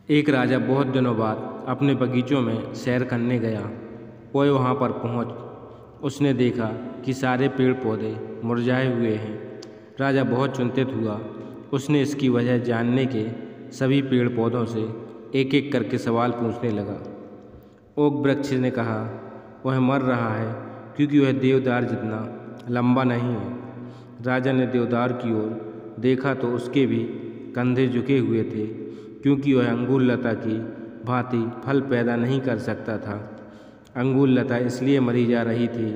एक राजा बहुत दिनों बाद अपने बगीचों में सैर करने गया। वह वहाँ पर पहुँच उसने देखा कि सारे पेड़ पौधे मुरझाए हुए हैं। राजा बहुत चिंतित हुआ। उसने इसकी वजह जानने के सभी पेड़ पौधों से एक एक करके सवाल पूछने लगा। ओक वृक्ष ने कहा, वह मर रहा है क्योंकि वह देवदार जितना लंबा नहीं है। राजा ने देवदार की ओर देखा तो उसके भी कंधे झुके हुए थे, क्योंकि वह अंगूर लता की भांति फल पैदा नहीं कर सकता था। अंगूर लता इसलिए मरी जा रही थी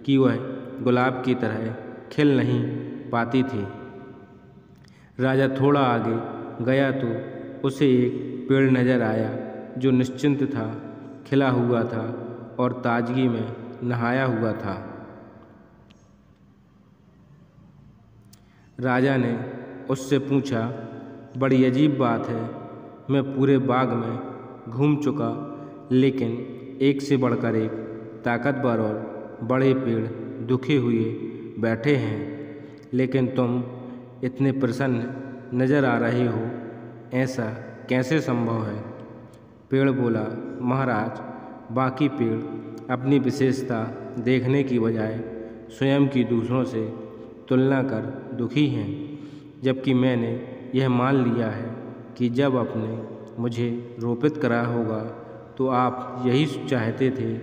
कि वह गुलाब की तरह खिल नहीं पाती थी। राजा थोड़ा आगे गया तो उसे एक पेड़ नजर आया जो निश्चिंत था, खिला हुआ था और ताजगी में नहाया हुआ था। राजा ने उससे पूछा, बड़ी अजीब बात है, मैं पूरे बाग में घूम चुका, लेकिन एक से बढ़कर एक ताकतवर और बड़े पेड़ दुखे हुए बैठे हैं, लेकिन तुम इतने प्रसन्न नजर आ रहे हो, ऐसा कैसे संभव है? पेड़ बोला, महाराज, बाकी पेड़ अपनी विशेषता देखने की बजाय स्वयं की दूसरों से तुलना कर दुखी हैं, जबकि मैंने यह मान लिया है कि जब आपने मुझे रोपित करा होगा तो आप यही चाहते थे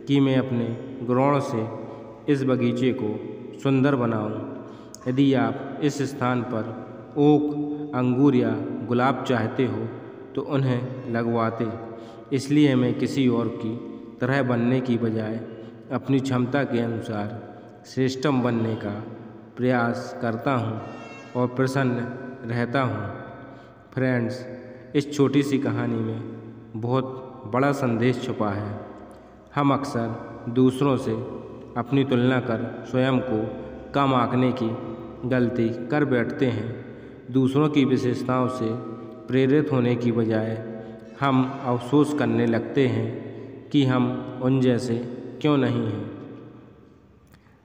कि मैं अपने गुणों से इस बगीचे को सुंदर बनाऊं। यदि आप इस स्थान पर ओक, अंगूर या गुलाब चाहते हो तो उन्हें लगवाते। इसलिए मैं किसी और की तरह बनने की बजाय अपनी क्षमता के अनुसार श्रेष्ठतम बनने का प्रयास करता हूँ और प्रसन्न रहता हूँ। फ्रेंड्स, इस छोटी सी कहानी में बहुत बड़ा संदेश छुपा है। हम अक्सर दूसरों से अपनी तुलना कर स्वयं को कम आंकने की गलती कर बैठते हैं। दूसरों की विशेषताओं से प्रेरित होने की बजाय हम अफसोस करने लगते हैं कि हम उन जैसे क्यों नहीं हैं।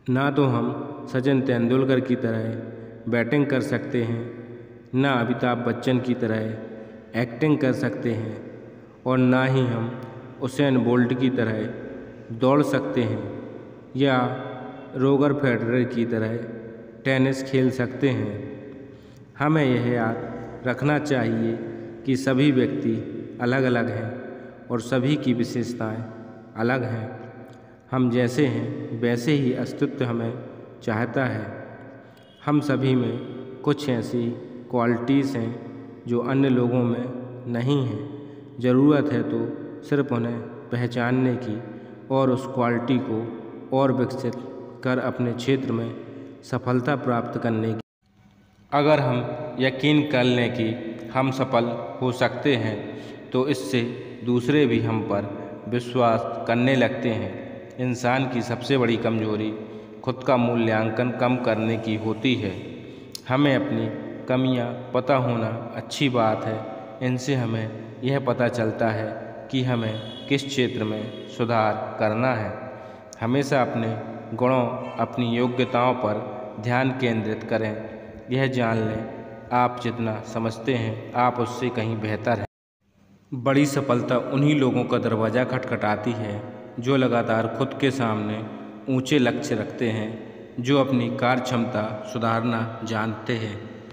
ना तो हम सचिन तेंदुलकर की तरह बैटिंग कर सकते हैं, ना अमिताभ बच्चन की तरह एक्टिंग कर सकते हैं, और ना ही हम उसेन बोल्ट की तरह दौड़ सकते हैं या रोगर फेडरर की तरह टेनिस खेल सकते हैं। हमें यह याद रखना चाहिए कि सभी व्यक्ति अलग अलग हैं और सभी की विशेषताएं अलग हैं। हम जैसे हैं वैसे ही अस्तित्व हमें चाहता है। हम सभी में कुछ ऐसी क्वालिटीज़ हैं जो अन्य लोगों में नहीं हैं। ज़रूरत है तो सिर्फ उन्हें पहचानने की और उस क्वालिटी को और विकसित कर अपने क्षेत्र में सफलता प्राप्त करने की। अगर हम यकीन कर लें कि हम सफल हो सकते हैं तो इससे दूसरे भी हम पर विश्वास करने लगते हैं। इंसान की सबसे बड़ी कमजोरी खुद का मूल्यांकन कम करने की होती है। हमें अपनी कमियां पता होना अच्छी बात है। इनसे हमें यह पता चलता है कि हमें किस क्षेत्र में सुधार करना है। हमेशा अपने गुणों, अपनी योग्यताओं पर ध्यान केंद्रित करें। यह जान लें, आप जितना समझते हैं आप उससे कहीं बेहतर हैं। बड़ी सफलता उन्हीं लोगों का दरवाज़ा खटखटाती है जो लगातार खुद के सामने ऊंचे लक्ष्य रखते हैं, जो अपनी कार्य क्षमता सुधारना जानते हैं।